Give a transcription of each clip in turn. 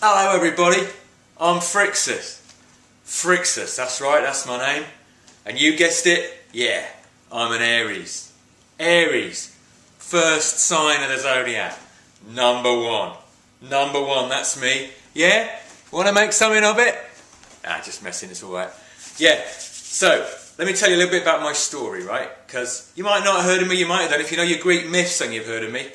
Hello everybody, I'm Frixus. Frixus, that's right, that's my name. And you guessed it, yeah, I'm an Aries. Aries, first sign of the Zodiac. Number one. Number one, that's me. Yeah? Want to make something of it? Just messing, it's alright. Yeah, so, let me tell you a little bit about my story, right? Because you might not have heard of me, you might have done. If you know your Greek myths, then you've heard of me.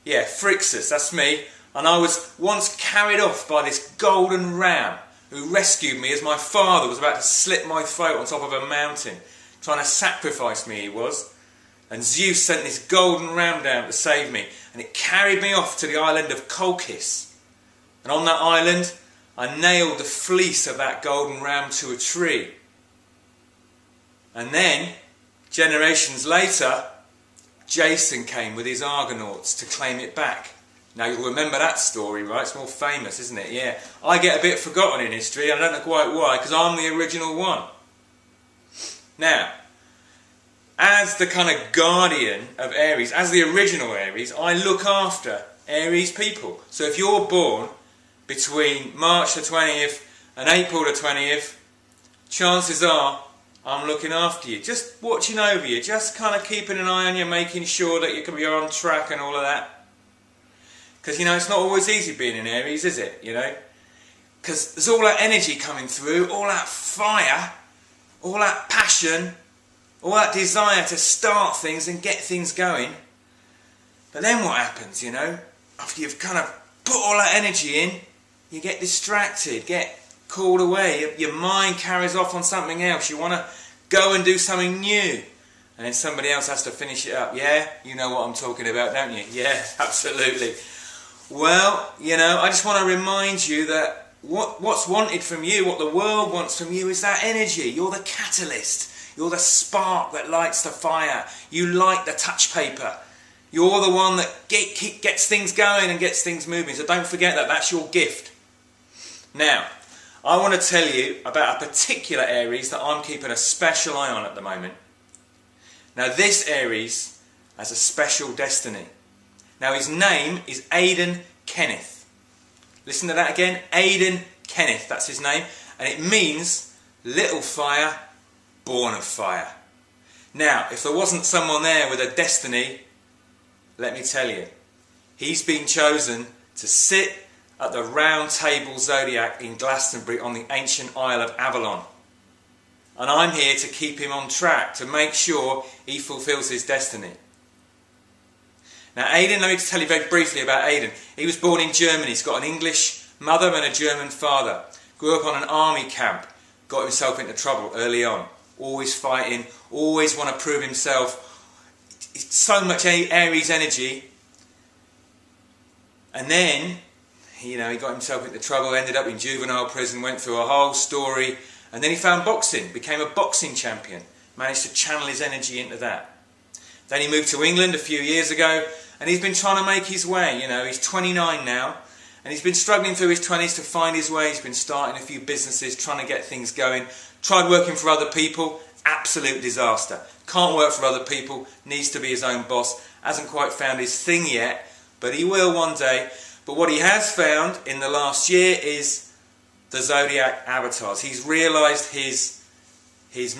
Yeah, Frixus, that's me. And I was once carried off by this golden ram who rescued me as my father was about to slit my throat on top of a mountain. Trying to sacrifice me, he was. And Zeus sent this golden ram down to save me. And it carried me off to the island of Colchis. And on that island, I nailed the fleece of that golden ram to a tree. And then, generations later, Jason came with his Argonauts to claim it back. Now you'll remember that story, right? It's more famous, isn't it? Yeah. I get a bit forgotten in history, I don't know quite why, because I'm the original one. Now, as the kind of guardian of Aries, as the original Aries, I look after Aries people. So if you're born between March the 20th and April the 20th, chances are I'm looking after you, just watching over you, just kind of keeping an eye on you, making sure that you're on track and all of that. Because, you know, it's not always easy being in Aries, is it, you know? Because there's all that energy coming through, all that fire, all that passion, all that desire to start things and get things going. But then what happens, you know? After you've kind of put all that energy in, you get distracted, get called away, your mind carries off on something else, you want to go and do something new. And then somebody else has to finish it up. Yeah, you know what I'm talking about, don't you? Yeah, absolutely. Well, you know, I just want to remind you that what's wanted from you, what the world wants from you is that energy. You're the catalyst. You're the spark that lights the fire. You light the touch paper. You're the one that gets things going and gets things moving. So don't forget that. That's your gift. Now, I want to tell you about a particular Aries that I'm keeping a special eye on at the moment. Now, this Aries has a special destiny. Now his name is Aidan Kenneth. Listen to that again, Aidan Kenneth, that's his name. And it means little fire, born of fire. Now, if there wasn't someone there with a destiny, let me tell you, he's been chosen to sit at the Round Table Zodiac in Glastonbury on the ancient Isle of Avalon. And I'm here to keep him on track, to make sure he fulfills his destiny. Now Aidan, let me tell you very briefly about Aidan. He was born in Germany. He's got an English mother and a German father. Grew up on an army camp. Got himself into trouble early on. Always fighting. Always want to prove himself. So much Aries energy. And then, you know, he got himself into trouble. Ended up in juvenile prison. Went through a whole story. And then he found boxing. Became a boxing champion. Managed to channel his energy into that. Then he moved to England a few years ago. And he's been trying to make his way, you know, he's 29 now, and he's been struggling through his 20s to find his way. He's been starting a few businesses, trying to get things going, tried working for other people, absolute disaster. Can't work for other people, needs to be his own boss, hasn't quite found his thing yet, but he will one day. But what he has found in the last year is the Zodiac avatars. He's realised his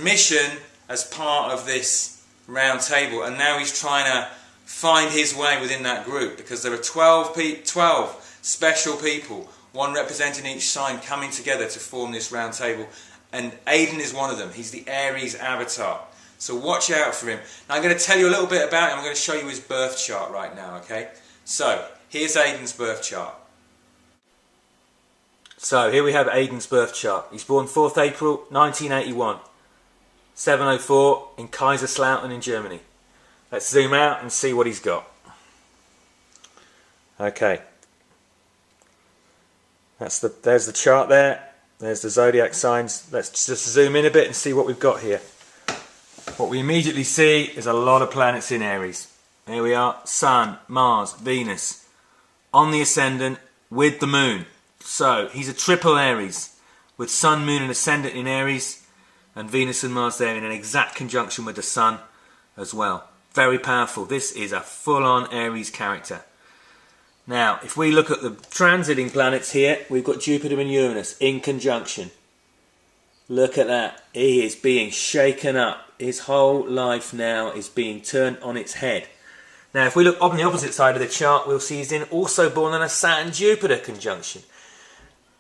mission as part of this round table, and now he's trying to find his way within that group, because there are 12 special people, one representing each sign, coming together to form this round table, and Aidan is one of them. He's the Aries avatar, so watch out for him. Now I'm going to tell you a little bit about him. I'm going to show you his birth chart right now, okay? So here's Aidan's birth chart. So here we have Aidan's birth chart. He's born 4th April 1981, 7:04 in Kaiserslautern in Germany. Let's zoom out and see what he's got. Okay. There's the chart there. There's the zodiac signs. Let's just zoom in a bit and see what we've got here. What we immediately see is a lot of planets in Aries. Here we are, Sun, Mars, Venus, on the ascendant with the Moon. So he's a triple Aries, with Sun, Moon and ascendant in Aries, and Venus and Mars there in an exact conjunction with the Sun as well. Very powerful. This is a full-on Aries character. Now, if we look at the transiting planets here, we've got Jupiter and Uranus in conjunction. Look at that. He is being shaken up. His whole life now is being turned on its head. Now, if we look on the opposite side of the chart, we'll see he's also born on a Saturn-Jupiter conjunction.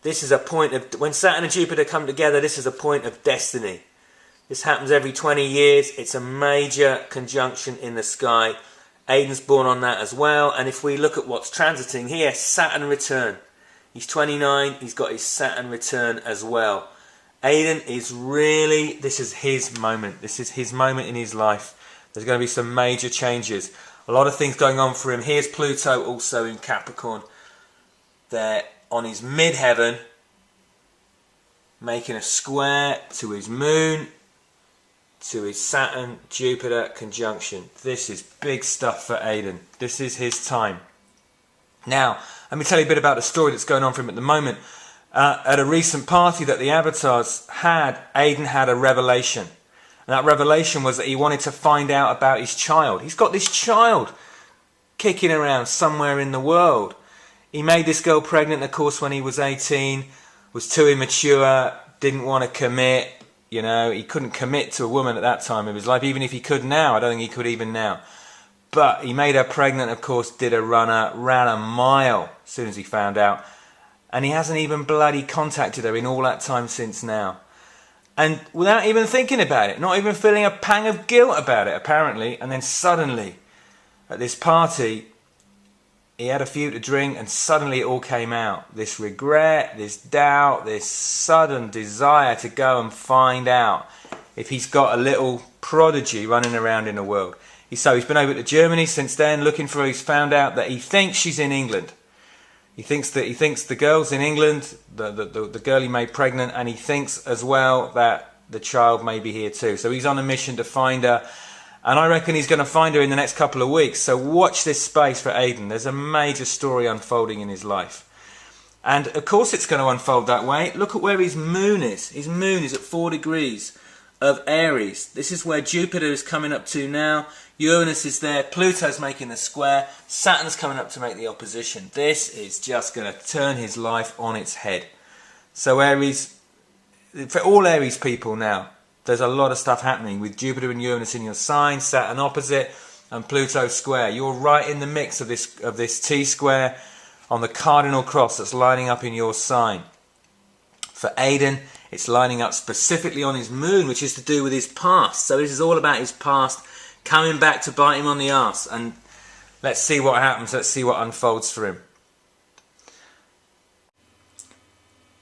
This is a point of, when Saturn and Jupiter come together, this is a point of destiny. This happens every 20 years. It's a major conjunction in the sky. Aidan's born on that as well. And if we look at what's transiting here, Saturn return. He's 29. He's got his Saturn return as well. Aidan is really, this is his moment. This is his moment in his life. There's going to be some major changes. A lot of things going on for him. Here's Pluto also in Capricorn. There on his midheaven, making a square to his moon, to his Saturn-Jupiter conjunction. This is big stuff for Aidan. This is his time. Now, let me tell you a bit about the story that's going on for him at the moment. At a recent party that the avatars had, Aidan had a revelation. And that revelation was that he wanted to find out about his child. He's got this child kicking around somewhere in the world. He made this girl pregnant, of course, when he was 18, was too immature, didn't want to commit. You know, he couldn't commit to a woman at that time of his life. Even if he could now, I don't think he could even now. But he made her pregnant, of course, did a runner, ran a mile as soon as he found out. And he hasn't even bloody contacted her in all that time since now. And without even thinking about it, not even feeling a pang of guilt about it, apparently. And then suddenly, at this party, he had a few to drink and suddenly it all came out. This regret, this doubt, this sudden desire to go and find out if he's got a little prodigy running around in the world. So he's been over to Germany since then looking for her. He's found out that he thinks she's in England. He thinks the girl's in England, the girl he made pregnant, and he thinks as well that the child may be here too. So he's on a mission to find her. And I reckon he's going to find her in the next couple of weeks. So watch this space for Aidan. There's a major story unfolding in his life. And of course it's going to unfold that way. Look at where his moon is. His moon is at 4 degrees of Aries. This is where Jupiter is coming up to now. Uranus is there. Pluto's making the square. Saturn's coming up to make the opposition. This is just going to turn his life on its head. So Aries, for all Aries people now, there's a lot of stuff happening with Jupiter and Uranus in your sign, Saturn opposite, and Pluto square. You're right in the mix of this T-square on the cardinal cross that's lining up in your sign. For Aidan, it's lining up specifically on his moon, which is to do with his past. So this is all about his past coming back to bite him on the arse. And let's see what happens. Let's see what unfolds for him.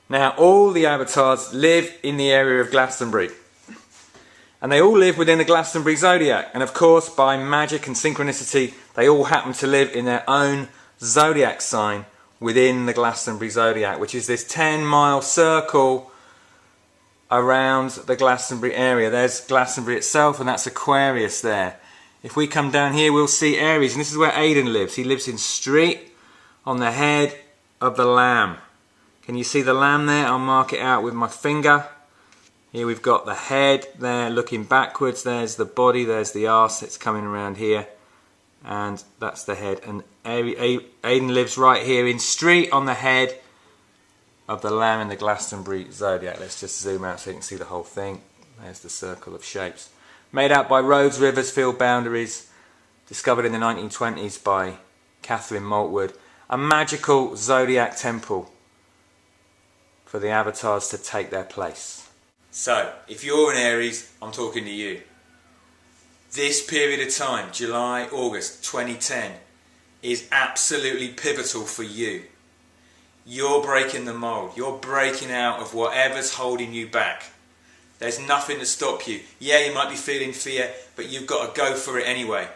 Now, all the avatars live in the area of Glastonbury. And they all live within the Glastonbury Zodiac. And of course, by magic and synchronicity, they all happen to live in their own zodiac sign within the Glastonbury Zodiac, which is this 10-mile circle around the Glastonbury area. There's Glastonbury itself, and that's Aquarius there. If we come down here, we'll see Aries, and this is where Aidan lives. He lives in Street on the head of the lamb. Can you see the lamb there? I'll mark it out with my finger. Here we've got the head there looking backwards. There's the body, there's the arse. It's coming around here. And that's the head. And Aidan lives right here in Street on the head of the lamb in the Glastonbury Zodiac. Let's just zoom out so you can see the whole thing. There's the circle of shapes. Made out by roads, rivers, field boundaries. Discovered in the 1920s by Catherine Maltwood. A magical zodiac temple for the avatars to take their place. So, if you're an Aries, I'm talking to you. This period of time, July, August 2010, is absolutely pivotal for you. You're breaking the mould. You're breaking out of whatever's holding you back. There's nothing to stop you. Yeah, you might be feeling fear, but you've got to go for it anyway.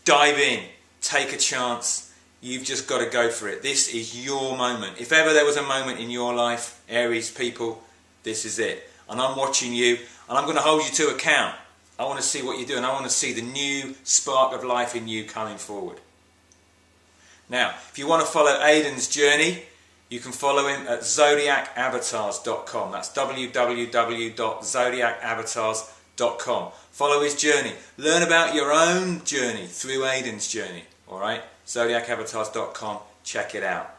Dive in. Take a chance. You've just got to go for it. This is your moment. If ever there was a moment in your life, Aries people, this is it. And I'm watching you, and I'm going to hold you to account. I want to see what you're doing. I want to see the new spark of life in you coming forward. Now, if you want to follow Aidan's journey, you can follow him at zodiacavatars.com. That's www.zodiacavatars.com. Follow his journey. Learn about your own journey through Aidan's journey. All right? zodiacavatars.com. Check it out.